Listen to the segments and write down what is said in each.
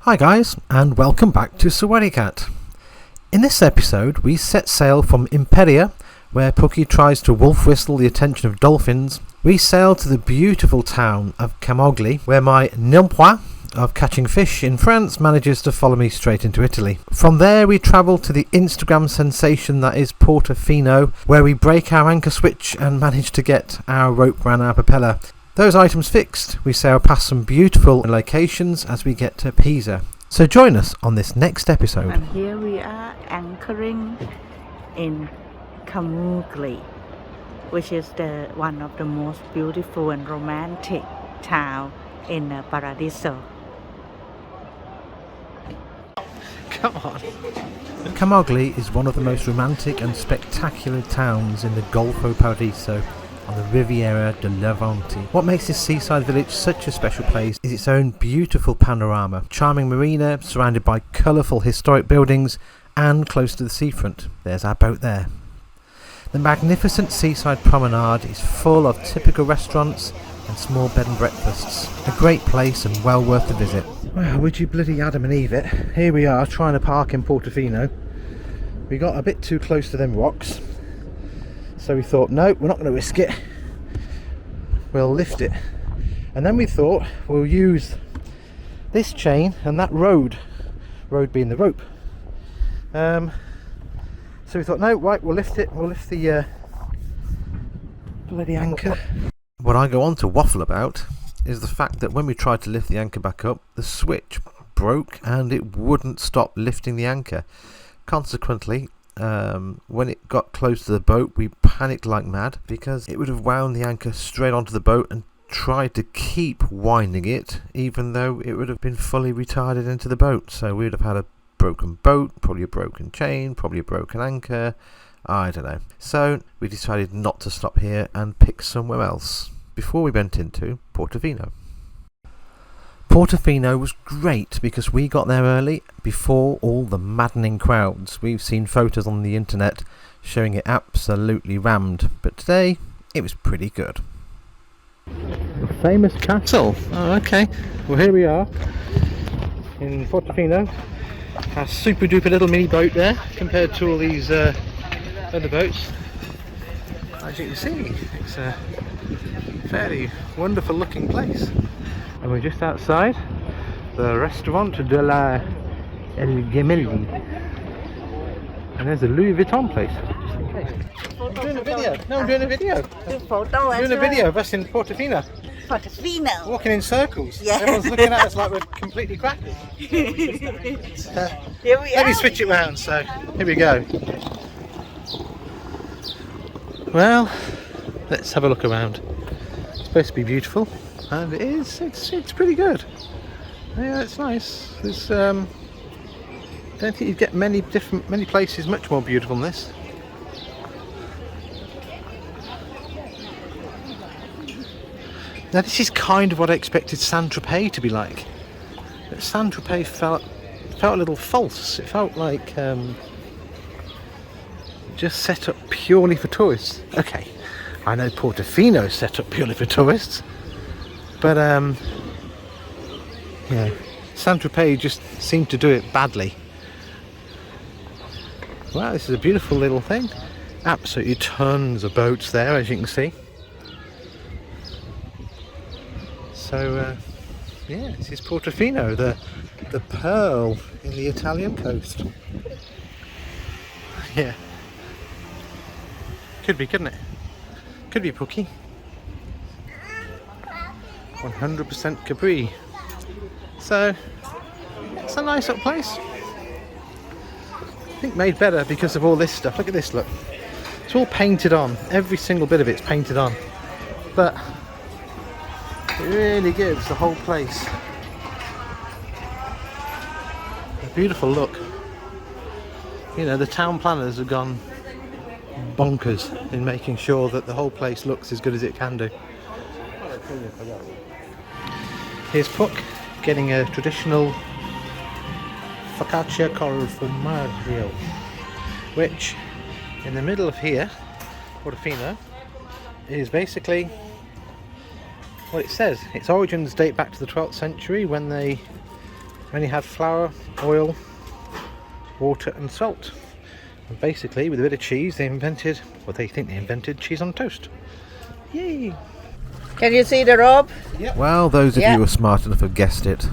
Hi guys, and welcome back to Sawasdeekat. In this episode we set sail from Imperia, where Pookie tries to wolf whistle the attention of dolphins. We sail to the beautiful town of Camogli, where my nimpois of catching fish in France manages to follow me straight into Italy. From there we travel to the Instagram sensation that is Portofino, where we break our anchor switch and manage to get our rope around our propeller. Those items fixed, we sail past some beautiful locations as we get to Pisa. So join us on this next episode. And here we are anchoring in Camogli, which is one of the most beautiful and romantic town in Paradiso. Come on. Camogli is one of the most romantic and spectacular towns in the Golfo Paradiso, on the Riviera de Levante. What makes this seaside village such a special place is its own beautiful panorama, charming marina surrounded by colourful historic buildings and close to the seafront. There's our boat there. The magnificent seaside promenade is full of typical restaurants and small bed and breakfasts. A great place and well worth the visit. Well, would you bloody Adam and Eve it? Here we are trying to park in Portofino. We got a bit too close to them rocks. So we thought, no, we're not going to risk it. We'll lift it. And then we thought we'll use this chain and that road being the rope. So we thought, no, right, we'll lift it. We'll lift the bloody anchor. What I go on to waffle about is the fact that when we tried to lift the anchor back up, the switch broke and it wouldn't stop lifting the anchor. Consequently, when it got close to the boat, we panicked like mad because it would have wound the anchor straight onto the boat and tried to keep winding it, even though it would have been fully retarded into the boat. So we would have had a broken boat, probably a broken chain, probably a broken anchor, I don't know. So we decided not to stop here and pick somewhere else before we went into Portofino. Portofino was great because we got there early before all the maddening crowds. We've seen photos on the internet showing it absolutely rammed, but today it was pretty good. The famous castle. Oh, okay. Well, here we are in Portofino. Our super duper little mini boat there compared to all these other boats. As you can see, it's a fairly wonderful looking place. And we're just outside the Restaurant de la El Gemelli. And there's a Louis Vuitton place, just in case. I'm doing a video. No, I'm doing a video. I'm doing a video of us in Portofino. Portofino. Walking in circles. Yeah. Everyone's looking at us like we're completely crackers. Here we are. Let me switch it round, so here we go. Well, let's have a look around. It's supposed to be beautiful. And it is, it's pretty good. Yeah, it's nice. There's don't think you'd get many places much more beautiful than this. Now this is kind of what I expected Saint-Tropez to be like. But Saint-Tropez felt a little false. It felt like just set up purely for tourists. Okay, I know Portofino is set up purely for tourists. But yeah, Saint-Tropez just seemed to do it badly. Wow, this is a beautiful little thing. Absolutely tons of boats there, as you can see. So yeah, this is Portofino, the pearl in the Italian coast. Yeah, could be, couldn't it? Could be Pookie. 100% Capri. So it's a nice little place. I think made better because of all this stuff. Look at this, look. It's all painted on. Every single bit of it's painted on. But it really gives the whole place a beautiful look. You know, the town planners have gone bonkers in making sure that the whole place looks as good as it can do. Here's Puck getting a traditional focaccia col formaggio, which in the middle of here, Portofino, is basically what it says. Its origins date back to the 12th century when they When you had flour, oil, water and salt. And basically, with a bit of cheese, they invented, well, they think they invented cheese on toast. Yay! Can you see the rope? Yep. Well, those of you who are smart enough have guessed it.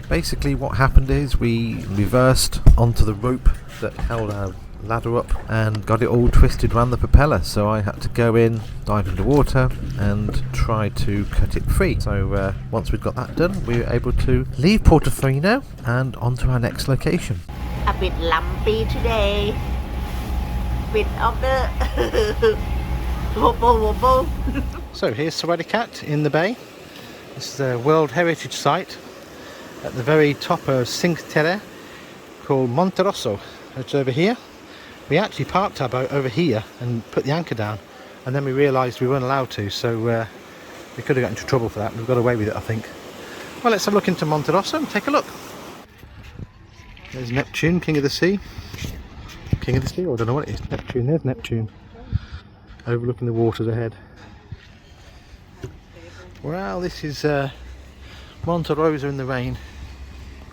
Basically, what happened is we reversed onto the rope that held our ladder up and got it all twisted around the propeller. So I had to go in, dive into water, and try to cut it free. So once we'd got that done, we were able to leave Portofino and on to our next location. A bit lumpy today. Bit of the wobble. So here's Sawasdeekat in the bay. This is a World Heritage Site at the very top of Cinque Terre called Monte Rosso. It's over here. We actually parked our boat over here and put the anchor down, and then we realised we weren't allowed to, so we could have got into trouble for that. We've got away with it, I think. Well, let's have a look into Monte Rosso and take a look. There's Neptune, King of the Sea. King of the Sea? Oh, I don't know what it is. Neptune, there's Neptune. Overlooking the waters ahead. Well, this is Monte Rosa in the rain.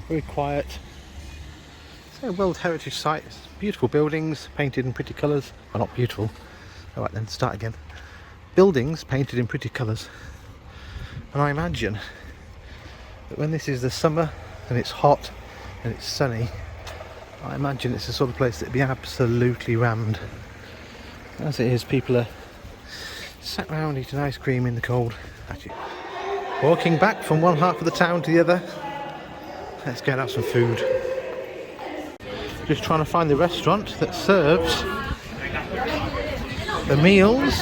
Very quiet. It's a World Heritage Site. It's beautiful buildings painted in pretty colours. Well, not beautiful. Alright then, start again. Buildings painted in pretty colours. And I imagine that when this is the summer and it's hot and it's sunny, I imagine it's the sort of place that'd be absolutely rammed. As it is, people are sat around eating ice cream in the cold. Actually, walking back from one half of the town to the other. Let's go and have some food. Just trying to find the restaurant that serves the meals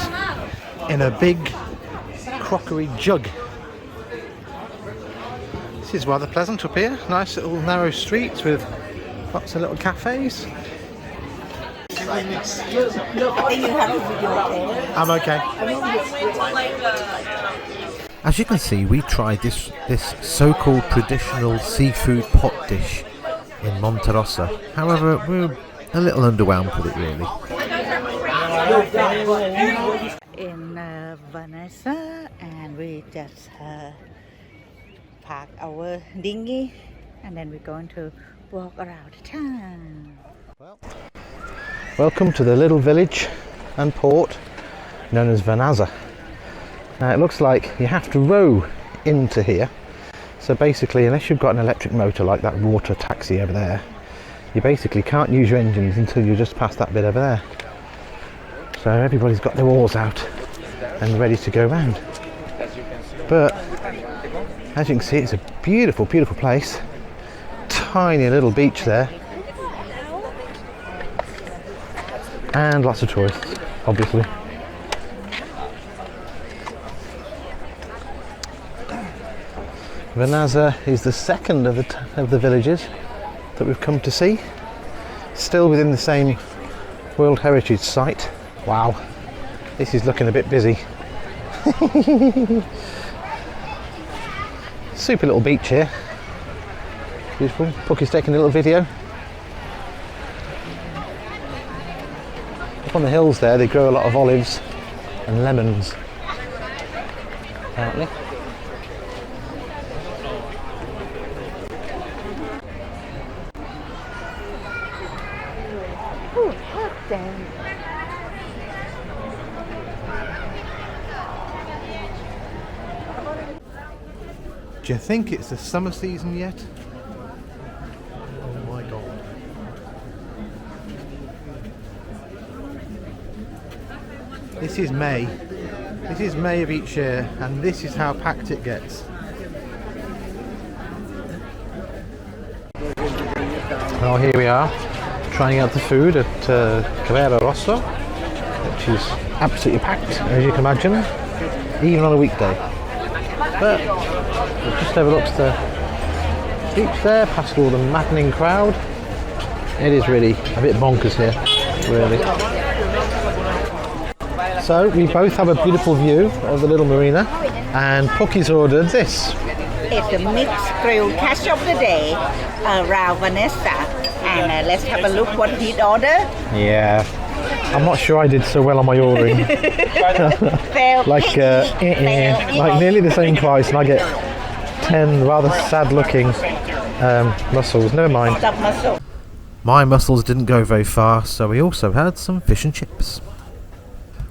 in a big crockery jug. This is rather pleasant up here. Nice little narrow streets with lots of little cafes. I'm okay. As you can see, we tried this so-called traditional seafood pot dish in Monte Rosso. However, we're a little underwhelmed with it, really. In Vanessa, and we just park our dinghy, and then we're going to walk around town. Welcome to the little village and port known as Vanazza. Now it looks like you have to row into here, so basically unless you've got an electric motor like that water taxi over there, you basically can't use your engines until you're just past that bit over there. So everybody's got their oars out and ready to go round. But as you can see, it's a beautiful, beautiful place. Tiny little beach there. And lots of tourists, obviously. Vanazza is the second of the villages that we've come to see. Still within the same World Heritage Site. Wow, this is looking a bit busy. Super little beach here. Beautiful. Pookie's taking a little video. Up on the hills there, they grow a lot of olives and lemons, apparently. Do you think it's the summer season yet? Oh my god. This is May. This is May of each year, and this is how packed it gets. Well, here we are, trying out the food at Corfu Rosso, which is absolutely packed, as you can imagine, even on a weekday. But we've just overlooked the beach there, past all the maddening crowd. It is really a bit bonkers here, really. So we both have a beautiful view of the little marina, and Pookie's ordered this. It's a mixed grilled catch of the day around Vanessa, and let's have a look what he'd order. Yeah, I'm not sure I did so well on my ordering. like nearly the same price, and I get 10 rather sad looking Mussels, never mind. Duck mussel. My mussels didn't go very far, so we also had some fish and chips.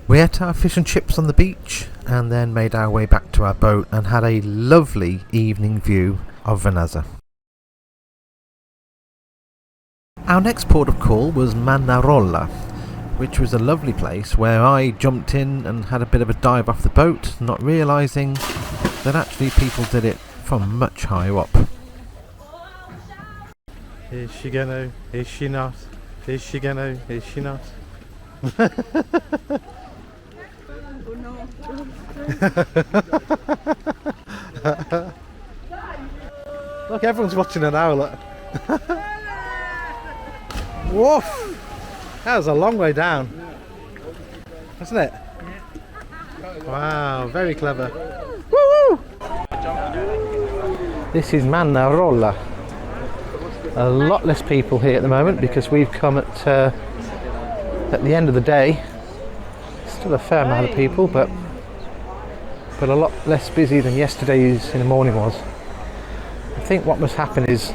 We ate our fish and chips on the beach and then made our way back to our boat and had a lovely evening view of Vernazza. Our next port of call was Manarola, which was a lovely place where I jumped in and had a bit of a dive off the boat, not realising that actually people did it from much higher up. Is she gonna? Is she not? Is she gonna? Is she not? Look, everyone's watching her now, look. Woof! That was a long way down, wasn't it? Wow, very clever. Woo! This is Manarola. A lot less people here at the moment because we've come at the end of the day. Still a fair amount of people, but a lot less busy than yesterday's in the morning was. I think what must happen is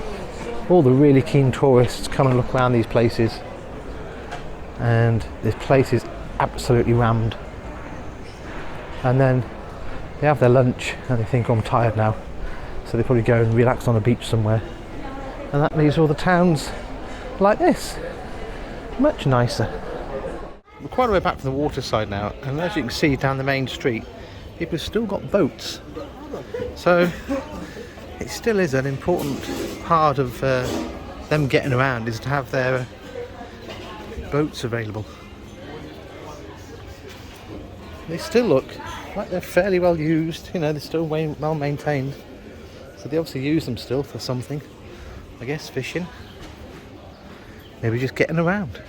all the really keen tourists come and look around these places, and this place is absolutely rammed. And then they have their lunch and they think, oh, I'm tired now, so they probably go and relax on a beach somewhere. And that leaves all the towns like this, much nicer. We're quite a way back from the water side now, and as you can see down the main street, people have still got boats. So it still is an important part of them getting around, is to have their boats available. They still look like they're fairly well used, you know, they're still well maintained. So they obviously use them still for something. I guess fishing, maybe just getting around.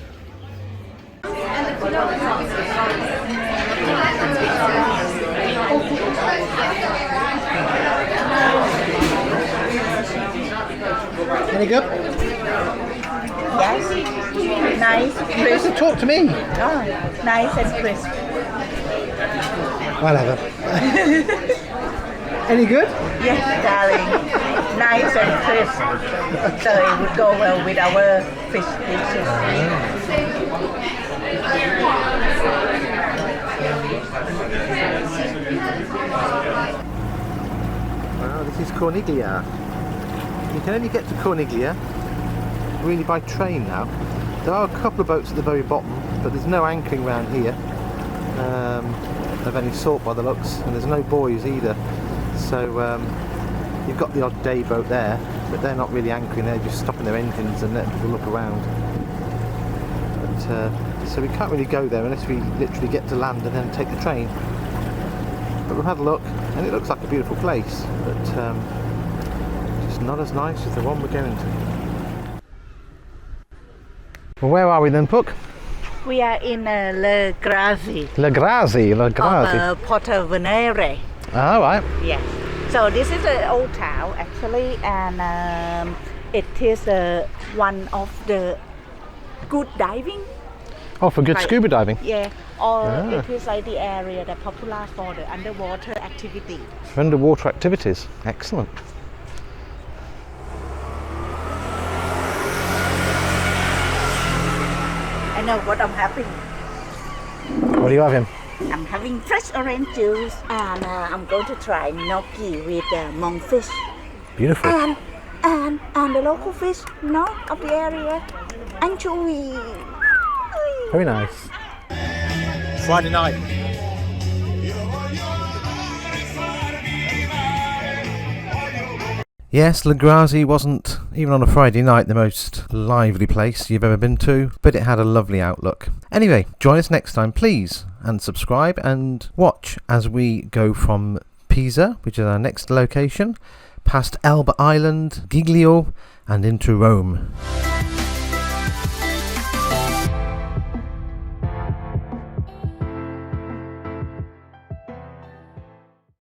Any good? Yes. Nice, crisp. Listen, talk to me. Oh, nice and crisp. Whatever. Any good? Yes, darling. Nice and crisp. So it would go well with our fish dishes. Wow, this is Corniglia. You can only get to Corniglia really by train now. There are a couple of boats at the very bottom, but there's no anchoring around here of any sort by the looks, and there's no buoys either. So you've got the odd day boat there, but they're not really anchoring, they're just stopping their engines and letting people look around. But, so we can't really go there unless we literally get to land and then take the train. But we've had a look and it looks like a beautiful place, but just not as nice as the one we're going to. Well, where are we then, Puck? We are in Le Grazi. Le Grazi. Of Portofino. Oh, right. Yes. So this is an old town actually, and it is one of the good diving. Oh, for good scuba diving? Yeah. Or it is like the area that popular for the underwater activity. For underwater activities. Excellent. I know what I'm having. What are you having? I'm having fresh orange juice, and I'm going to try gnocchi with monkfish. Beautiful. And the local fish, of the area, anchovy. Very nice. Friday night. Yes, Le Grazi wasn't, even on a Friday night, the most lively place you've ever been to, but it had a lovely outlook. Anyway, join us next time, please, and subscribe and watch as we go from Pisa, which is our next location, past Elba Island, Giglio, and into Rome.